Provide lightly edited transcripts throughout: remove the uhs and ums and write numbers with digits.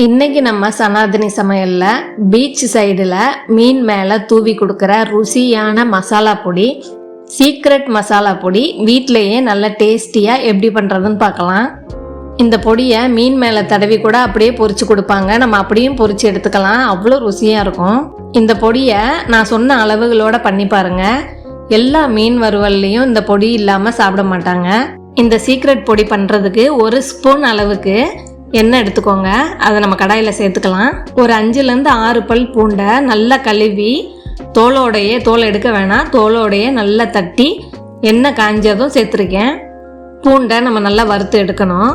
இன்னைக்கு நம்ம சனாதனி சமையல்ல பீச் சைடுல மீன் மேல தூவி கொடுக்குற ருசியான மசாலா பொடி, சீக்ரெட் மசாலா பொடி வீட்டிலேயே நல்ல டேஸ்டியா எப்படி பண்றதுன்னு பார்க்கலாம். இந்த பொடியை மீன் மேல தடவி கூட அப்படியே பொரிச்சு கொடுப்பாங்க. நம்ம அப்படியும் பொரிச்சு எடுத்துக்கலாம், அவ்வளோ ருசியா இருக்கும். இந்த பொடியை நான் சொன்ன அளவுகளோட பண்ணி பாருங்க. எல்லா மீன் வறுவல்லையும் இந்த பொடி இல்லாம சாப்பிட மாட்டாங்க. இந்த சீக்ரெட் பொடி பண்றதுக்கு 1 ஸ்பூன் அளவுக்கு எண்ணெய் எடுத்துக்கோங்க. அதை நம்ம கடாயில் சேர்த்துக்கலாம். ஒரு 5லேருந்து 6 பல் பூண்டை நல்லா கழுவி தோல் எடுக்க வேணாம், தோலோடையே நல்லா தட்டி எண்ணெய் காஞ்சதும் சேர்த்துருக்கேன். பூண்டை நம்ம நல்லா வறுத்து எடுக்கணும்.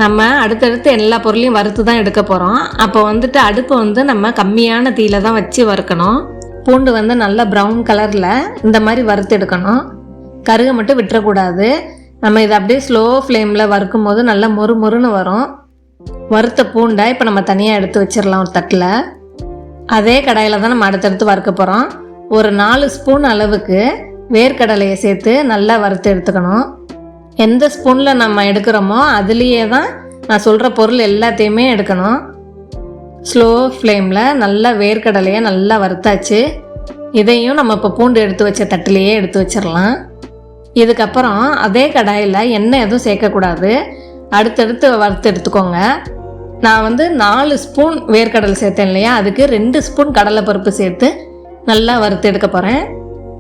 நம்ம அடுத்தடுத்து எல்லா பொருளையும் வறுத்து தான் எடுக்க போகிறோம். அப்போ அடுப்பை நம்ம கம்மியான தீயில தான் வச்சு வறுக்கணும். பூண்டு நல்லா ப்ரௌன் கலரில் இந்த மாதிரி வறுத்து எடுக்கணும். கருகை மட்டும் விட்டுறக்கூடாது. நம்ம இதை அப்படியே ஸ்லோ ஃப்ளேமில் வறுக்கும் போது நல்லா மொறுன்னு வரும். வறுத்த பூண்டை இப்போ நம்ம தனியாக எடுத்து வச்சிடலாம் ஒரு தட்டில். அதே கடாயில் தான் நம்ம அடுத்தடுத்து வறுக்க போகிறோம். ஒரு 4 ஸ்பூன் அளவுக்கு வேர்க்கடலையை சேர்த்து நல்லா வறுத்து எடுத்துக்கணும். எந்த ஸ்பூனில் நம்ம எடுக்கிறோமோ அதுலேயே தான் நான் சொல்கிற பொருள் எல்லாத்தையுமே எடுக்கணும். ஸ்லோ ஃப்ளேமில் நல்லா வேர்க்கடலையை நல்லா வறுத்தாச்சு. இதையும் நம்ம இப்போ பூண்டு எடுத்து வச்ச தட்டிலேயே எடுத்து வச்சிடலாம். இதுக்கப்புறம் அதே கடாயில் எண்ணெய் எதுவும் சேர்க்கக்கூடாது, அடுத்தடுத்து வறுத்து எடுத்துக்கோங்க. நான் 4 ஸ்பூன் வேர்க்கடலை சேர்த்தேன் இல்லையா, அதுக்கு 2 ஸ்பூன் கடலைப்பருப்பு சேர்த்து நல்லா வறுத்து எடுக்க போகிறேன்.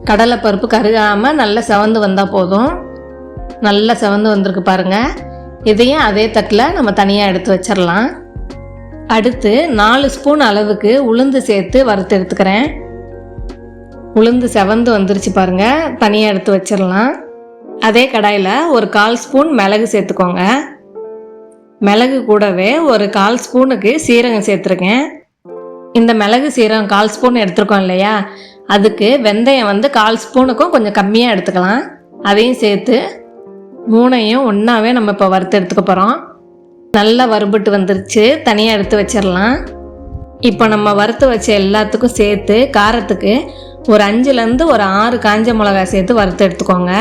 கடலைப்பருப்பு கருகாமல் நல்லா செவந்து வந்தால் போதும். நல்லா செவந்து வந்திருக்கு பாருங்கள். இதையும் அதே தட்டில் நம்ம தனியாக எடுத்து வச்சிடலாம். அடுத்து 4 ஸ்பூன் அளவுக்கு உளுந்து சேர்த்து வறுத்து எடுத்துக்கிறேன். உளுந்து செவந்து வந்துருச்சு பாருங்கள், தனியாக எடுத்து வச்சிடலாம். அதே கடாயில் ஒரு 1/4 ஸ்பூன் மிளகு சேர்த்துக்கோங்க. மிளகு கூடவே ஒரு 1/4 ஸ்பூனுக்கு சீரகம் சேர்த்துருக்கேன். இந்த மிளகு சீரகம் 1/4 ஸ்பூன் எடுத்துருக்கோம் இல்லையா, அதுக்கு வெந்தயம் 1/4 ஸ்பூனுக்கும் கொஞ்சம் கம்மியாக எடுத்துக்கலாம். அதையும் சேர்த்து 3ஐயும் ஒன்றாவே நம்ம இப்போ வறுத்து எடுத்துக்க போகிறோம். நல்லா வறுபட்டு வந்துருச்சு, தனியாக எடுத்து வச்சிடலாம். இப்போ நம்ம வறுத்து வச்ச எல்லாத்துக்கும் சேர்த்து காரத்துக்கு ஒரு 5லேருந்து ஒரு 6 காஞ்ச மிளகாய் சேர்த்து வறுத்து எடுத்துக்கோங்க.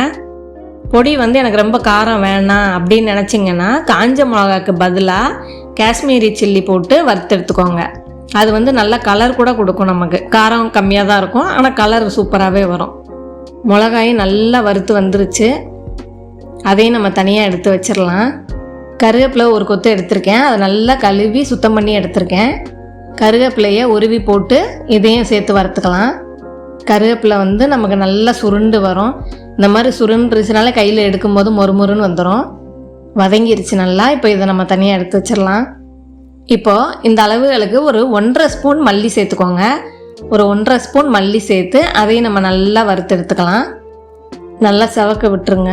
பொடி எனக்கு ரொம்ப காரம் வேணாம் அப்படின்னு நினச்சிங்கன்னா காஞ்ச மிளகாய்க்கு பதிலாக காஷ்மீரி சில்லி போட்டு வறுத்து எடுத்துக்கோங்க. அது நல்ல கலர் கூட கொடுக்கும். நமக்கு காரம் கம்மியாக தான் இருக்கும், ஆனால் கலர் சூப்பராகவே வரும். மிளகாயும் நல்லா வறுத்து வந்துருச்சு, அதையும் நம்ம தனியாக எடுத்து வச்சிடலாம். கருவேப்பிலை ஒரு கொத்து எடுத்திருக்கேன், அதை நல்லா கழுவி சுத்தம் பண்ணி எடுத்திருக்கேன். கருவேப்பிலையை உருவி போட்டு இதையும் சேர்த்து வறுத்துக்கலாம். கருவேப்பிலை நமக்கு நல்லா சுருண்டு வரும். இந்த மாதிரி சுருண்டுருச்சுனால கையில் எடுக்கும்போது மொறுன்னு வந்துடும். வதங்கிருச்சு நல்லா. இப்போ இதை நம்ம தனியாக எடுத்து வச்சிடலாம். இப்போது இந்த அளவுகளுக்கு ஒரு 1.5 ஸ்பூன் மல்லி சேர்த்துக்கோங்க. ஒரு 1.5 ஸ்பூன் மல்லி சேர்த்து அதையும் நம்ம நல்லா வறுத்து எடுத்துக்கலாம். நல்லா செவக்க விட்டுருங்க.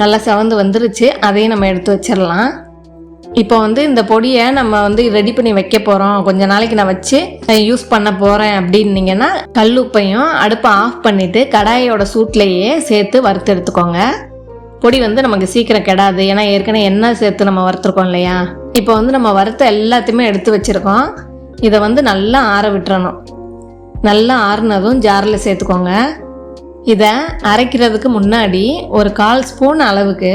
நல்லா செவந்து வந்துருச்சு, அதையும் நம்ம எடுத்து வச்சிடலாம். இப்போ இந்த பொடியை நம்ம ரெடி பண்ணி வைக்க போகிறோம், கொஞ்ச நாளைக்கு நான் வச்சு யூஸ் பண்ண போகிறேன் அப்படின்னீங்கன்னா கல்லுப்பையும் அடுப்பை ஆஃப் பண்ணிவிட்டு கடாயோட சூட்லேயே சேர்த்து வறுத்து எடுத்துக்கோங்க. பொடி நமக்கு சீக்கிரம் கெடாது, ஏன்னா ஏற்கனவே எண்ணெய் சேர்த்து நம்ம வறுத்துருக்கோம் இல்லையா. இப்போ நம்ம வறுத்த எல்லாத்தையுமே எடுத்து வச்சுருக்கோம். இதை நல்லா ஆற விட்டுறணும். நல்லா ஆறுனதும் ஜாரில் சேர்த்துக்கோங்க. இதை அரைக்கிறதுக்கு முன்னாடி ஒரு 1/4 ஸ்பூன் அளவுக்கு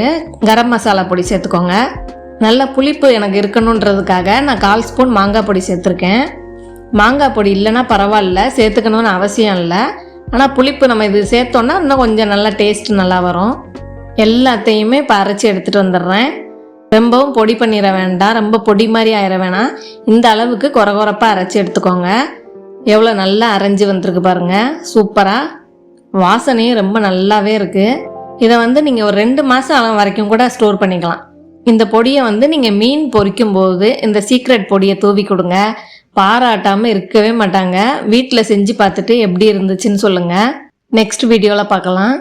கரம் மசாலா பொடி சேர்த்துக்கோங்க. நல்ல புளிப்பு எனக்கு இருக்கணுன்றதுக்காக நான் 1/4 ஸ்பூன் மாங்காய் பொடி சேர்த்துருக்கேன். மாங்காய் பொடி இல்லைன்னா பரவாயில்ல, சேர்த்துக்கணும்னு அவசியம் இல்லை. ஆனால் புளிப்பு நம்ம இது சேர்த்தோன்னா இன்னும் கொஞ்சம் நல்லா டேஸ்ட் நல்லா வரும். எல்லாத்தையுமே இப்போ அரைச்சி எடுத்துகிட்டு வந்துடுறேன். ரொம்பவும் பொடி பண்ணிட வேண்டாம், ரொம்ப பொடி மாதிரி ஆயிட வேணாம். இந்த அளவுக்கு கொரப்பாக அரைச்சி எடுத்துக்கோங்க. எவ்வளோ நல்லா அரைஞ்சி வந்திருக்கு பாருங்கள், சூப்பராக. வாசனையும் ரொம்ப நல்லாவே இருக்குது. இதை நீங்கள் ஒரு 2 மாதம் வரைக்கும் கூட ஸ்டோர் பண்ணிக்கலாம். இந்த பொடியை நீங்கள் மீன் பொரிக்கும் போது இந்த சீக்ரெட் பொடியை தூவி கொடுங்க, பாராட்டாமல் இருக்கவே மாட்டாங்க. வீட்டில் செஞ்சு பார்த்துட்டு எப்படி இருந்துச்சுன்னு சொல்லுங்கள். நெக்ஸ்ட் வீடியோவில் பார்க்கலாம்.